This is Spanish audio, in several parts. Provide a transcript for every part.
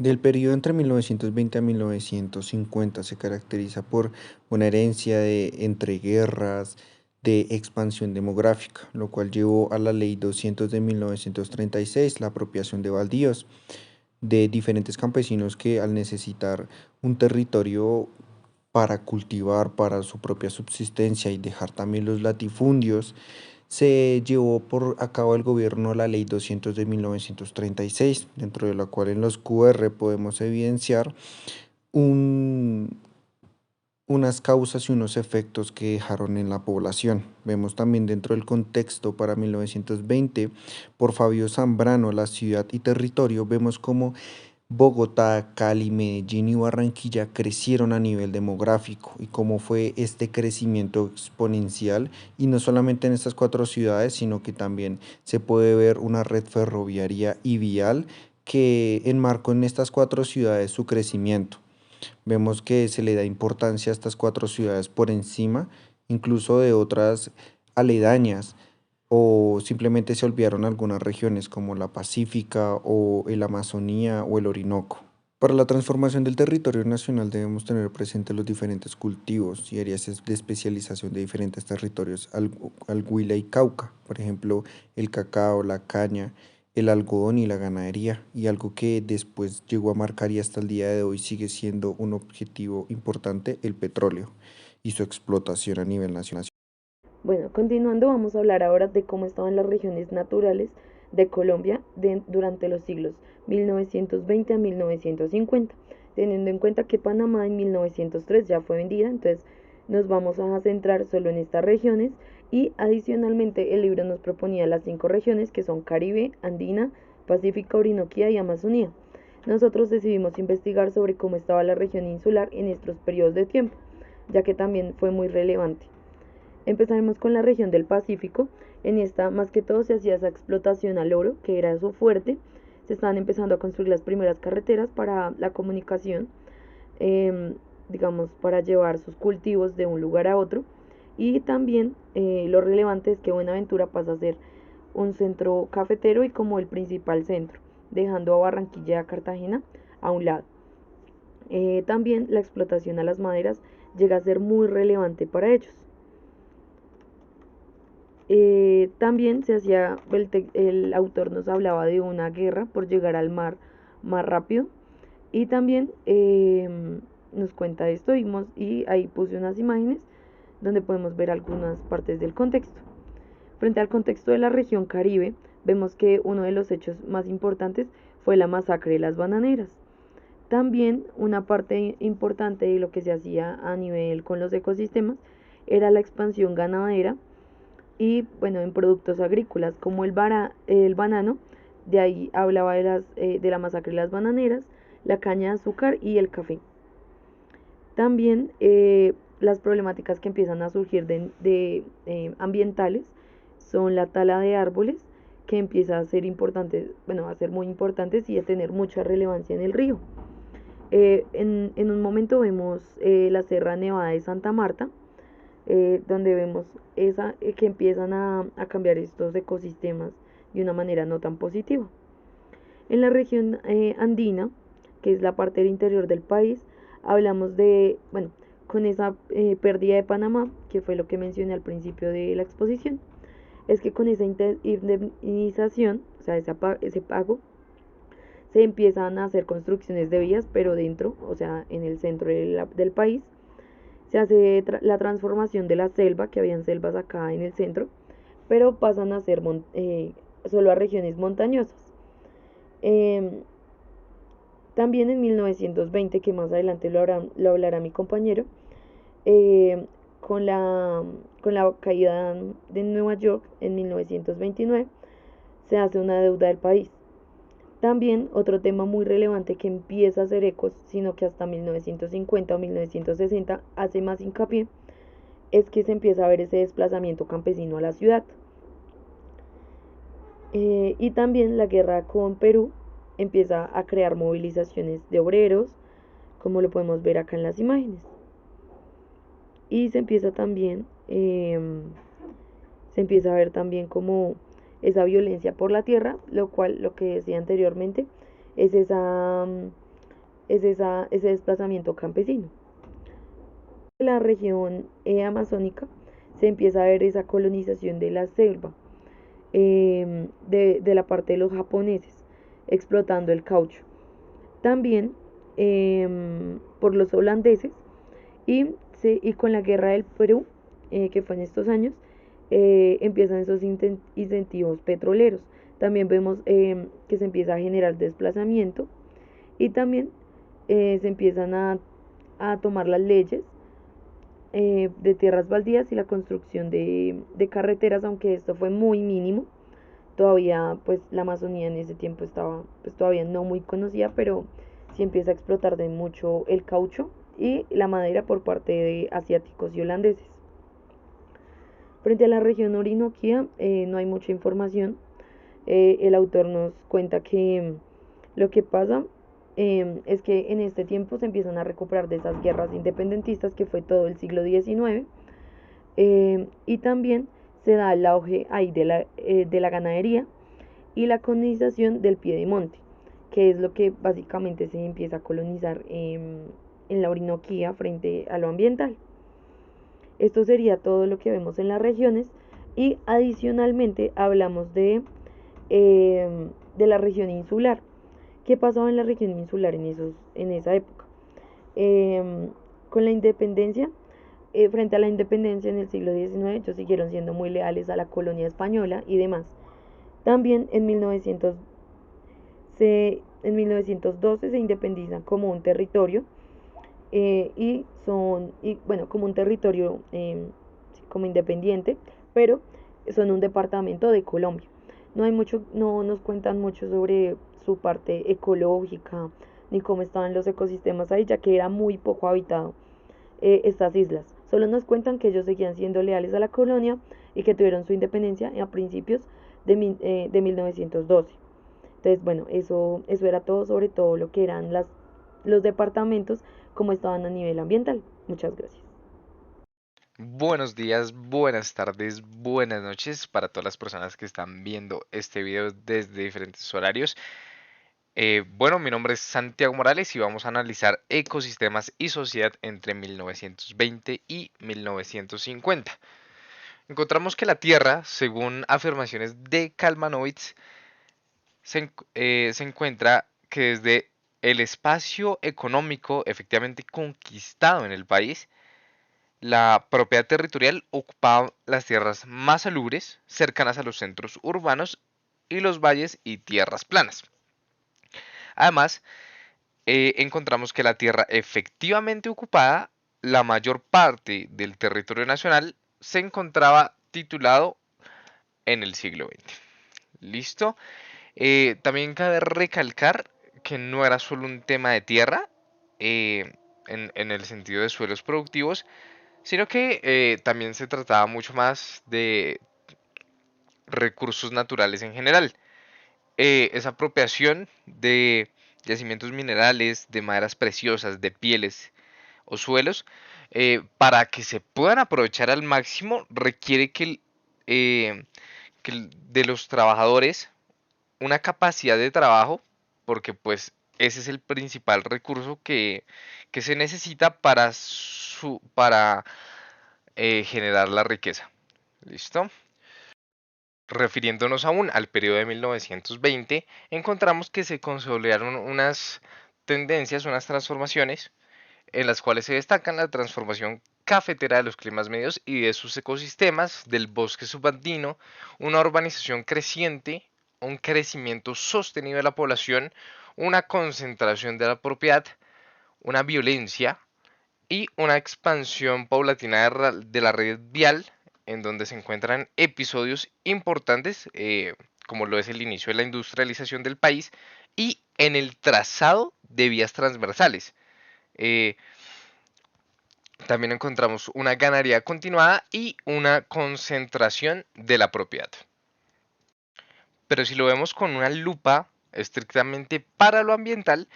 Del periodo entre 1920 a 1950 se caracteriza por una herencia de entreguerras, de expansión demográfica, lo cual llevó a la Ley 200 de 1936, la apropiación de baldíos de diferentes campesinos que al necesitar un territorio para cultivar para su propia subsistencia y dejar también los latifundios, se llevó por a cabo el gobierno la Ley 200 de 1936, dentro de la cual en los QR podemos evidenciar un, unas causas y unos efectos que dejaron en la población. Vemos también dentro del contexto para 1920, por Fabio Zambrano, la ciudad y territorio, vemos como Bogotá, Cali, Medellín y Barranquilla crecieron a nivel demográfico y cómo fue este crecimiento exponencial y no solamente en estas cuatro ciudades, sino que también se puede ver una red ferroviaria y vial que enmarcó en estas cuatro ciudades su crecimiento. Vemos que se le da importancia a estas cuatro ciudades por encima, incluso de otras aledañas, o simplemente se olvidaron algunas regiones como la Pacífica o el Amazonía o el Orinoco. Para la transformación del territorio nacional debemos tener presente los diferentes cultivos y áreas de especialización de diferentes territorios, al Huila y Cauca, por ejemplo, el cacao, la caña, el algodón y la ganadería, y algo que después llegó a marcar y hasta el día de hoy sigue siendo un objetivo importante, el petróleo y su explotación a nivel nacional. Bueno, continuando, vamos a hablar ahora de cómo estaban las regiones naturales de Colombia durante los siglos 1920 a 1950, teniendo en cuenta que Panamá en 1903 ya fue vendida, entonces nos vamos a centrar solo en estas regiones y adicionalmente el libro nos proponía las cinco regiones que son Caribe, Andina, Pacífica, Orinoquía y Amazonía. Nosotros decidimos investigar sobre cómo estaba la región insular en estos periodos de tiempo, ya que también fue muy relevante. Empezaremos con la región del Pacífico. En esta, más que todo, se hacía esa explotación al oro, que era su fuerte. Se estaban empezando a construir las primeras carreteras para la comunicación, eh, digamos, para llevar sus cultivos de un lugar a otro. Y también lo relevante es que Buenaventura pasa a ser un centro cafetero y como el principal centro, dejando a Barranquilla y a Cartagena a un lado. También la explotación a las maderas llega a ser muy relevante para ellos. También se hacía, el autor nos hablaba de una guerra por llegar al mar más rápido y también nos cuenta esto y ahí puse unas imágenes donde podemos ver algunas partes del contexto. Frente al contexto de la región Caribe, vemos que uno de los hechos más importantes fue la masacre de las bananeras. También una parte importante de lo que se hacía a nivel con los ecosistemas era la expansión ganadera y bueno, en productos agrícolas como el banano, de ahí hablaba de la masacre de las bananeras, la caña de azúcar y el café. También las problemáticas que empiezan a surgir de ambientales son la tala de árboles, que empieza a ser importante, bueno, a ser muy importantes y a tener mucha relevancia en el río. En un momento vemos la Sierra Nevada de Santa Marta, donde vemos que empiezan a cambiar estos ecosistemas de una manera no tan positiva. En la región andina, que es la parte del interior del país, hablamos de, bueno, con esa pérdida de Panamá, que fue lo que mencioné al principio de la exposición, es que con esa indemnización, o sea, ese pago, se empiezan a hacer construcciones de vías, pero dentro, o sea, en el centro del país, se hace la transformación de la selva, que habían selvas acá en el centro, pero pasan a ser solo a regiones montañosas. Eh, También en 1920, que más adelante lo hablará mi compañero, eh, con, la, con la caída de Nueva York en 1929, se hace una deuda del país. También otro tema muy relevante que empieza a hacer ecos, sino que hasta 1950 o 1960 hace más hincapié, es que se empieza a ver ese desplazamiento campesino a la ciudad. Y también la guerra con Perú empieza a crear movilizaciones de obreros, como lo podemos ver acá en las imágenes. Y se empieza a ver también como esa violencia por la tierra, lo cual, lo que decía anteriormente, es esa ese desplazamiento campesino. En la región amazónica se empieza a ver esa colonización de la selva, de la parte de los japoneses, explotando el caucho. También por los holandeses y con la guerra del Perú, que fue en estos años, empiezan esos incentivos petroleros. También vemos que se empieza a generar desplazamiento y también se empiezan a tomar las leyes de tierras baldías y la construcción de carreteras, aunque esto fue muy mínimo. Todavía pues la Amazonía en ese tiempo estaba pues todavía no muy conocida, pero sí empieza a explotar de mucho el caucho y la madera por parte de asiáticos y holandeses. Frente a la región Orinoquía no hay mucha información. El autor nos cuenta que lo que pasa es que en este tiempo se empiezan a recuperar de esas guerras independentistas que fue todo el siglo XIX, y también se da el auge ahí de la ganadería y la colonización del piedemonte, que es lo que básicamente se empieza a colonizar en la Orinoquía frente a lo ambiental. Esto sería todo lo que vemos en las regiones y adicionalmente hablamos de la región insular. ¿Qué pasaba en la región insular en esa época? Eh, con la independencia, frente a la independencia en el siglo XIX, ellos siguieron siendo muy leales a la colonia española y demás. También en 1912 se independizan como un territorio, bueno, como un territorio como independiente, pero son un departamento de Colombia. No nos cuentan mucho sobre su parte ecológica ni cómo estaban los ecosistemas ahí, ya que era muy poco habitado estas islas. Solo nos cuentan que ellos seguían siendo leales a la colonia y que tuvieron su independencia a principios de 1912. Entonces, bueno, eso era todo sobre todo lo que eran los departamentos, como estaban a nivel ambiental. Muchas gracias. Buenos días, buenas tardes, buenas noches para todas las personas que están viendo este video desde diferentes horarios. Bueno, mi nombre es Santiago Morales y vamos a analizar ecosistemas y sociedad entre 1920 y 1950. Encontramos que la Tierra, según afirmaciones de Kalmanovitz, se encuentra que desde el espacio económico efectivamente conquistado en el país, la propiedad territorial ocupaba las tierras más salubres, cercanas a los centros urbanos y los valles y tierras planas. Además, encontramos que la tierra efectivamente ocupada, la mayor parte del territorio nacional, se encontraba titulado en el siglo XX. ¿Listo? También cabe recalcar que no era solo un tema de tierra, en el sentido de suelos productivos, sino que también se trataba mucho más de recursos naturales en general. Esa apropiación de yacimientos minerales, de maderas preciosas, de pieles o suelos, para que se puedan aprovechar al máximo, requiere de los trabajadores una capacidad de trabajo, porque pues ese es el principal recurso que se necesita para generar la riqueza. ¿Listo? Refiriéndonos aún al periodo de 1920, encontramos que se consolidaron unas tendencias, unas transformaciones, en las cuales se destacan la transformación cafetera de los climas medios y de sus ecosistemas, del bosque subandino, una urbanización creciente, un crecimiento sostenido de la población, una concentración de la propiedad, una violencia y una expansión paulatina de la red vial, en donde se encuentran episodios importantes, como lo es el inicio de la industrialización del país y en el trazado de vías transversales. Eh, También encontramos una ganadería continuada y una concentración de la propiedad. Pero si lo vemos con una lupa estrictamente para lo ambiental,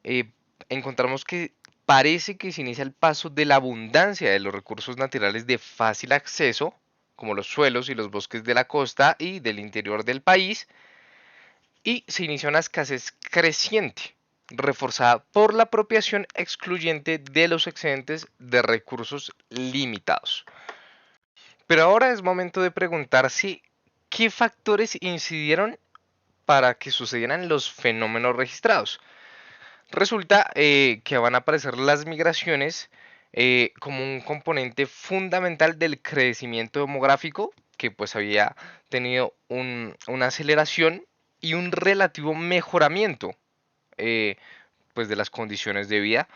eh, encontramos que parece que se inicia el paso de la abundancia de los recursos naturales de fácil acceso, como los suelos y los bosques de la costa y del interior del país, y se inicia una escasez creciente. reforzada por la apropiación excluyente de los excedentes de recursos limitados. Pero ahora es momento de preguntarse qué factores incidieron para que sucedieran los fenómenos registrados. Resulta que van a aparecer las migraciones como un componente fundamental del crecimiento demográfico que pues había tenido una aceleración y un relativo mejoramiento eh, pues de las condiciones de vida,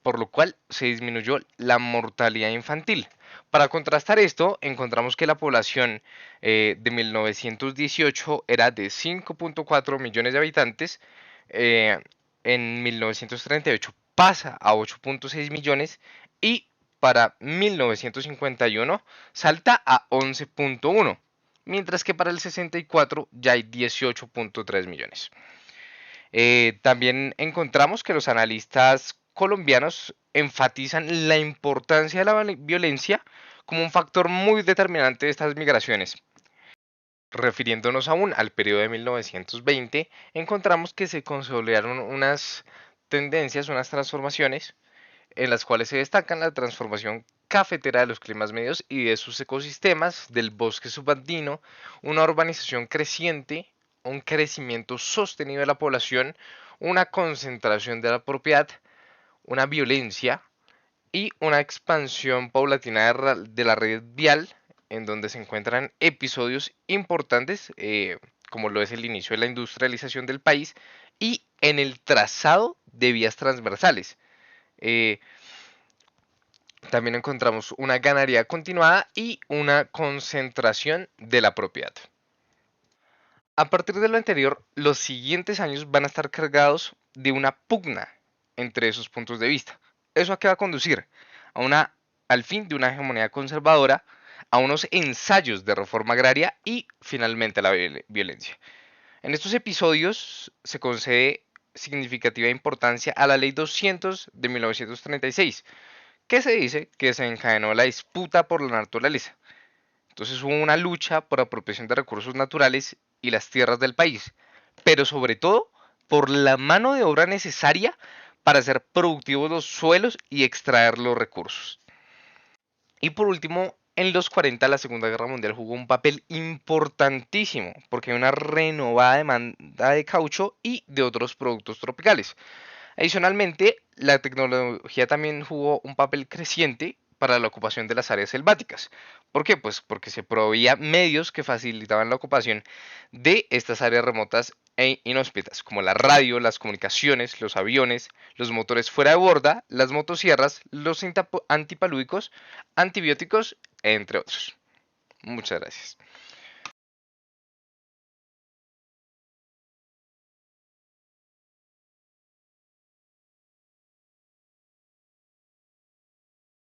por lo cual se disminuyó la mortalidad infantil. Para contrastar esto, encontramos que la población de 1918 era de 5.4 millones de habitantes, eh, en 1938 pasa a 8.6 millones y para 1951 salta a 11.1, mientras que para el 64 ya hay 18.3 millones. También encontramos que los analistas colombianos enfatizan la importancia de la violencia como un factor muy determinante de estas migraciones. Refiriéndonos aún al periodo de 1920, encontramos que se consolidaron unas tendencias, unas transformaciones, en las cuales se destacan la transformación cafetera de los climas medios y de sus ecosistemas, del bosque subandino, una urbanización creciente, un crecimiento sostenido de la población, una concentración de la propiedad, una violencia y una expansión paulatina de la red vial, en donde se encuentran episodios importantes, como lo es el inicio de la industrialización del país y en el trazado de vías transversales. Eh, También encontramos una ganadería continuada y una concentración de la propiedad. A partir de lo anterior, los siguientes años van a estar cargados de una pugna entre esos puntos de vista. ¿Eso a qué va a conducir? A al fin de una hegemonía conservadora, a unos ensayos de reforma agraria y finalmente a la violencia. En estos episodios se concede significativa importancia a la Ley 200 de 1936, que se dice que se encadenó la disputa por la naturaleza. Entonces hubo una lucha por apropiación de recursos naturales y las tierras del país, pero sobre todo por la mano de obra necesaria para hacer productivos los suelos y extraer los recursos. Y por último, en los 40 la Segunda Guerra Mundial jugó un papel importantísimo porque hay una renovada demanda de caucho y de otros productos tropicales. Adicionalmente, la tecnología también jugó un papel creciente para la ocupación de las áreas selváticas. ¿Por qué? Pues porque se proveía medios que facilitaban la ocupación de estas áreas remotas e inhóspitas, como la radio, las comunicaciones, los aviones, los motores fuera de borda, las motosierras, los antipalúdicos, antibióticos, entre otros. Muchas gracias.